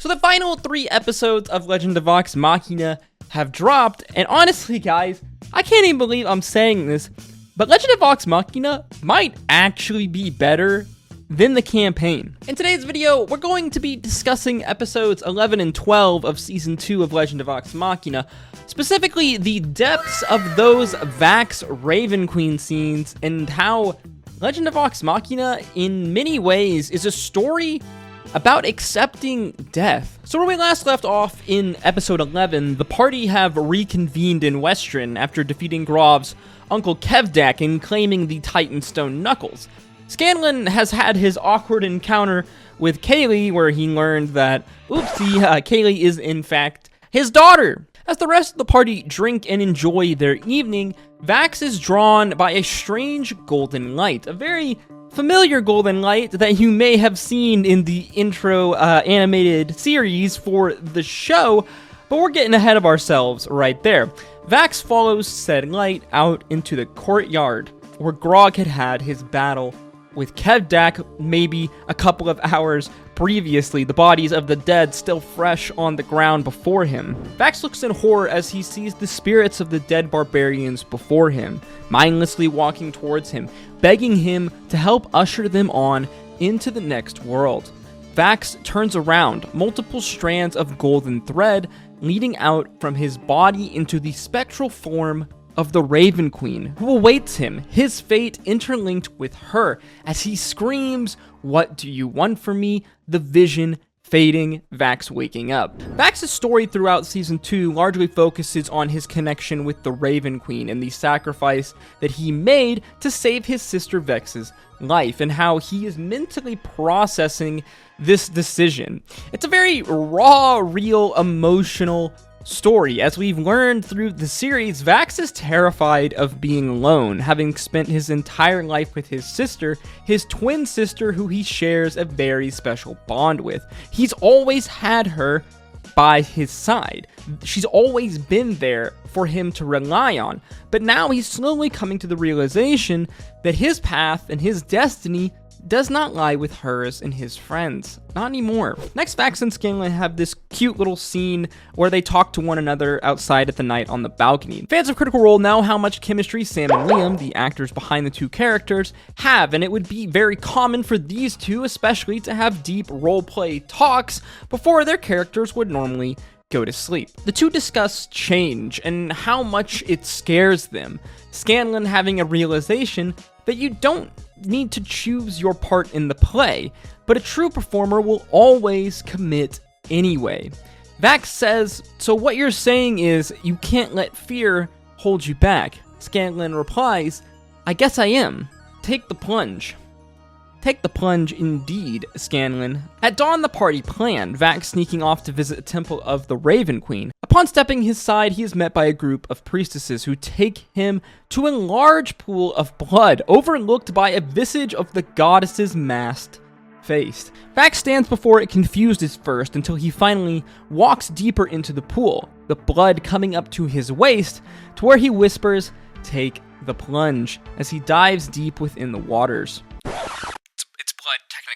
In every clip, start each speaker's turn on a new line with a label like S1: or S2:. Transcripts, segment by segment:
S1: So the final 3 episodes of Legend of Vox Machina have dropped, and honestly guys, I can't even believe I'm saying this, but Legend of Vox Machina might actually be better than the campaign. In today's video, we're going to be discussing episodes 11 and 12 of Season 2 of Legend of Vox Machina, specifically the depths of those Vax Raven Queen scenes, and how Legend of Vox Machina, in many ways, is a story about accepting death. So where we last left off in episode 11, the party have reconvened in Westron after defeating Grov's Uncle Kevdak and claiming the Titanstone Knuckles. Scanlan has had his awkward encounter with Kaylee, where he learned that, Kaylee is in fact his daughter. As the rest of the party drink and enjoy their evening, Vax is drawn by a strange golden light, a very familiar golden light that you may have seen in the intro animated series for the show, but we're getting ahead of ourselves right there. Vax follows said light out into the courtyard where Grog had had his battle with Kevdak maybe a couple of hours previously, the bodies of the dead still fresh on the ground before him. Vax looks in horror as he sees the spirits of the dead barbarians before him, mindlessly walking towards him, begging him to help usher them on into the next world. Vax turns around, multiple strands of golden thread leading out from his body into the spectral form of the Raven Queen, who awaits him, his fate interlinked with her, as he screams, "What do you want from me?" The vision fading, Vax waking up. Vax's story throughout Season 2 largely focuses on his connection with the Raven Queen and the sacrifice that he made to save his sister Vex's life, and how he is mentally processing this decision. It's a very raw, real, emotional story. As we've learned through the series, Vax is terrified of being alone, having spent his entire life with his sister, his twin sister, who he shares a very special bond with. He's always had her by his side. She's always been there for him to rely on, but now he's slowly coming to the realization that his path and his destiny does not lie with hers and his friends. Not anymore. Next, Vax and Scanlan have this cute little scene where they talk to one another outside at the night on the balcony. Fans of Critical Role know how much chemistry Sam and Liam, the actors behind the two characters, have, and it would be very common for these two especially to have deep roleplay talks before their characters would normally go to sleep. The two discuss change and how much it scares them, Scanlan having a realization that you don't need to choose your part in the play, but a true performer will always commit anyway. Vax says, "So what you're saying is you can't let fear hold you back." Scanlan replies, "I guess I am. Take the plunge." Take the plunge indeed, Scanlan. At dawn, the party planned, Vax sneaking off to visit a temple of the Raven Queen. Upon stepping his side, he is met by a group of priestesses who take him to a large pool of blood, overlooked by a visage of the goddess's masked face. Vax stands before it confused at first until he finally walks deeper into the pool, the blood coming up to his waist, to where he whispers, "Take the plunge," as he dives deep within the waters.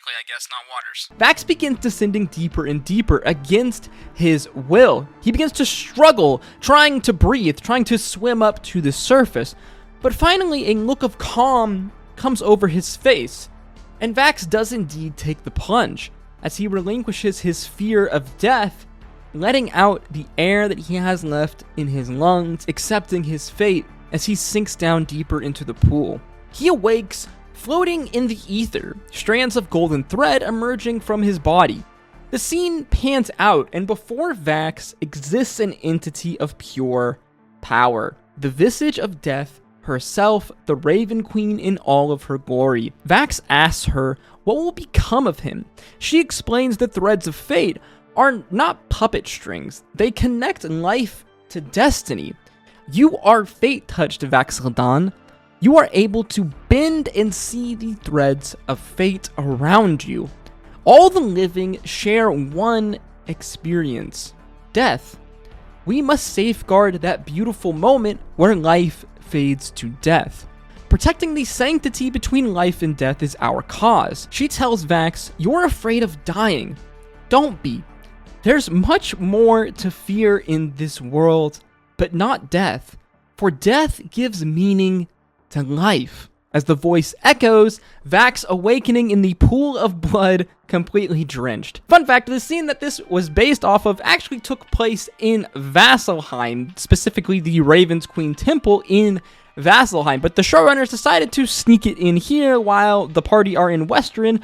S1: I guess, not waters. Vax begins descending deeper and deeper against his will. He begins to struggle, trying to breathe, trying to swim up to the surface. But finally, a look of calm comes over his face, and Vax does indeed take the plunge, as he relinquishes his fear of death, letting out the air that he has left in his lungs, accepting his fate as he sinks down deeper into the pool. He awakes floating in the ether, strands of golden thread emerging from his body. The scene pans out, and before Vax exists an entity of pure power, the visage of death herself, the Raven Queen in all of her glory. Vax asks her what will become of him. She explains the threads of fate are not puppet strings. They connect life to destiny. You are fate-touched, Vax'ildan. You are able to bend and see the threads of fate around you. All the living share one experience, death. We must safeguard that beautiful moment where life fades to death. Protecting the sanctity between life and death is our cause. She tells Vax, "You're afraid of dying. Don't be. There's much more to fear in this world, but not death, for death gives meaning to life. As the voice echoes, Vax awakening in the pool of blood, completely drenched. Fun fact, the scene that this was based off of actually took place in Vasselheim, specifically the Raven's Queen Temple in Vasselheim, but the showrunners decided to sneak it in here while the party are in Western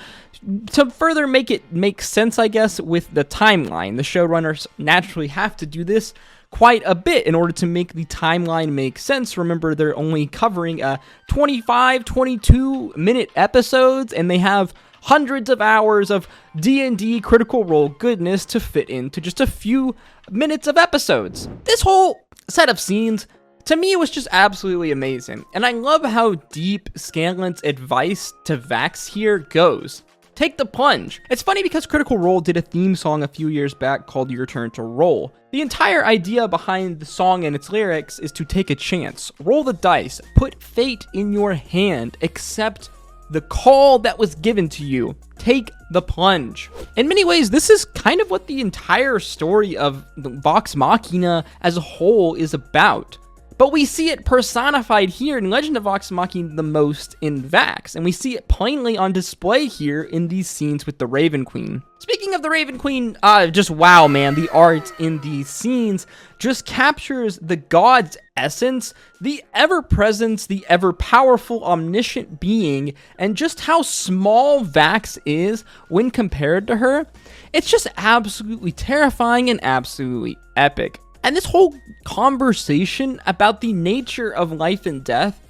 S1: to further make it make sense, I guess, with the timeline. The showrunners naturally have to do this quite a bit in order to make the timeline make sense. Remember, they're only covering 22 minute episodes, and they have hundreds of hours of D&D Critical Role goodness to fit into just a few minutes of episodes. This whole set of scenes, to me, it was just absolutely amazing, and I love how deep Scanlan's advice to Vax here goes. Take the plunge. It's funny because Critical Role did a theme song a few years back called Your Turn to Roll. The entire idea behind the song and its lyrics is to take a chance, roll the dice, put fate in your hand, accept the call that was given to you, take the plunge. In many ways, this is kind of what the entire story of the Vox Machina as a whole is about. But we see it personified here in Legend of Vox Machina the most in Vax, and we see it plainly on display here in these scenes with the Raven Queen. Speaking of the Raven Queen, just wow, man, the art in these scenes just captures the god's essence, the ever-presence, the ever-powerful, omniscient being, and just how small Vax is when compared to her. It's just absolutely terrifying and absolutely epic. And this whole conversation about the nature of life and death,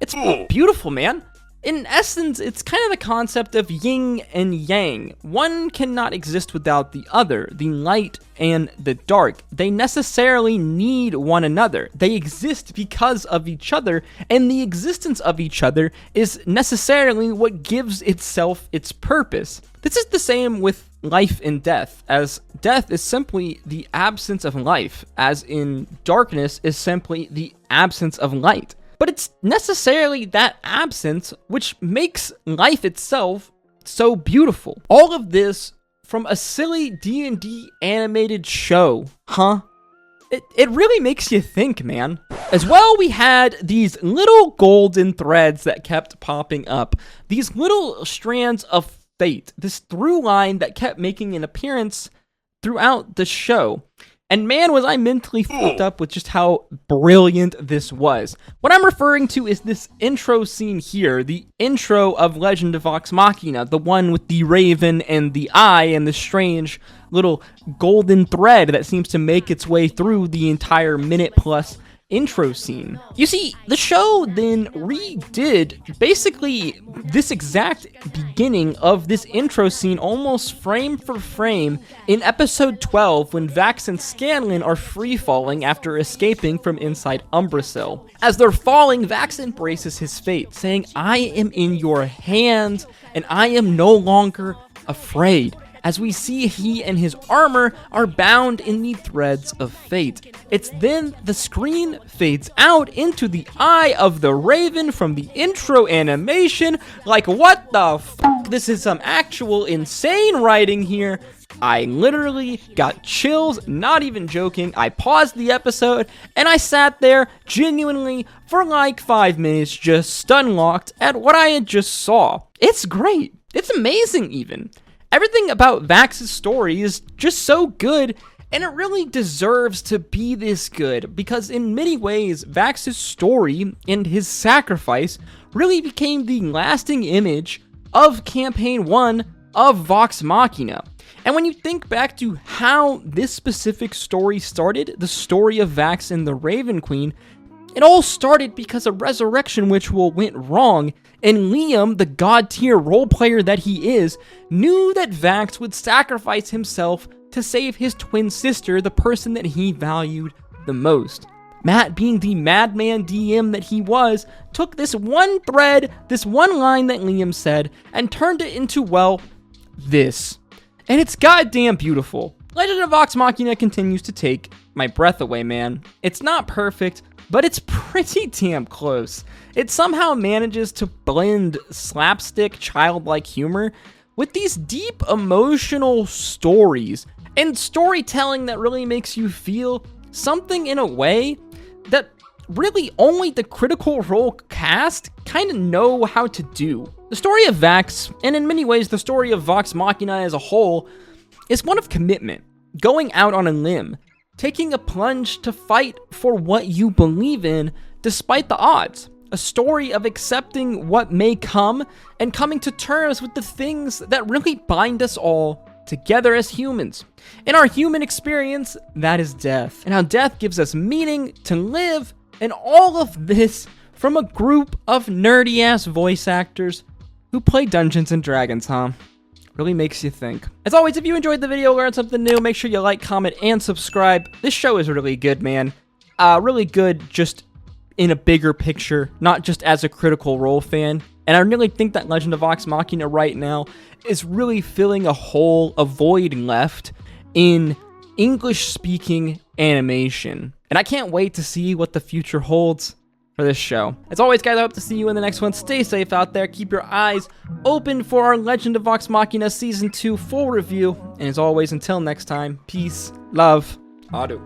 S1: it's beautiful, man. In essence, it's kind of the concept of yin and yang. One cannot exist without the other, the light and the dark. They necessarily need one another. They exist because of each other, and the existence of each other is necessarily what gives itself its purpose. This is the same with life and death, as death is simply the absence of life, as in darkness is simply the absence of light. But it's necessarily that absence which makes life itself so beautiful. All of this from a silly D&D animated show, huh? It really makes you think, man. As well, we had these little golden threads that kept popping up, these little strands of fate, this through line that kept making an appearance throughout the show. And man, was I mentally fucked up with just how brilliant this was. What I'm referring to is this intro scene here, the intro of Legend of Vox Machina, the one with the raven and the eye and the strange little golden thread that seems to make its way through the entire minute-plus intro scene. You see, the show then redid basically this exact beginning of this intro scene almost frame for frame in episode 12 when Vax and Scanlan are free-falling after escaping from inside Umbrasil. As they're falling, Vax embraces his fate, saying, "I am in your hands, and I am no longer afraid." As we see he and his armor are bound in the threads of fate. It's then the screen fades out into the eye of the raven from the intro animation. Like, what the fuck? This is some actual insane writing here. I literally got chills, not even joking. I paused the episode and I sat there genuinely for like 5 minutes just stun-locked at what I had just saw. It's great. It's amazing even. Everything about Vax's story is just so good, and it really deserves to be this good, because in many ways, Vax's story and his sacrifice really became the lasting image of Campaign 1 of Vox Machina. And when you think back to how this specific story started, the story of Vax and the Raven Queen, it all started because a resurrection ritual went wrong, and Liam, the god-tier role-player that he is, knew that Vax would sacrifice himself to save his twin sister, the person that he valued the most. Matt, being the madman DM that he was, took this one thread, this one line that Liam said, and turned it into, well, this. And it's goddamn beautiful. Legend of Vox Machina continues to take my breath away, man. It's not perfect, but it's pretty damn close. It somehow manages to blend slapstick, childlike humor with these deep emotional stories and storytelling that really makes you feel something in a way that really only the Critical Role cast kind of know how to do. The story of Vax, and in many ways the story of Vox Machina as a whole, is one of commitment, going out on a limb, taking a plunge to fight for what you believe in despite the odds. A story of accepting what may come and coming to terms with the things that really bind us all together as humans. In our human experience, that is death, and how death gives us meaning to live. And all of this from a group of nerdy-ass voice actors who play Dungeons and Dragons, huh? Really makes you think. As always, if you enjoyed the video, learned something new, make sure you like, comment, and subscribe. This show is really good, man. Really good just in a bigger picture, not just as a Critical Role fan. And I really think that Legend of Vox Machina right now is really filling a hole, a void left in English-speaking animation. And I can't wait to see what the future holds for this show. As always, guys, I hope to see you in the next one. Stay safe out there. Keep your eyes open for our Legend of Vox Machina Season 2 full review. And as always, until next time, peace, love, Adu.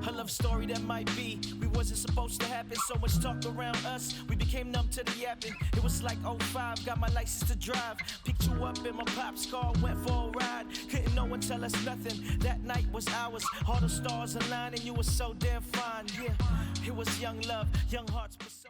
S2: A love story that might be. We wasn't supposed to happen. So much talk around us. We became numb to the yapping. It was like 05. Got my license to drive. Picked you up in my pop's car. Went for a ride. Couldn't no one tell us nothing. That night was ours. All the stars aligned and you were so damn fine. Yeah, it was young love. Young hearts were so.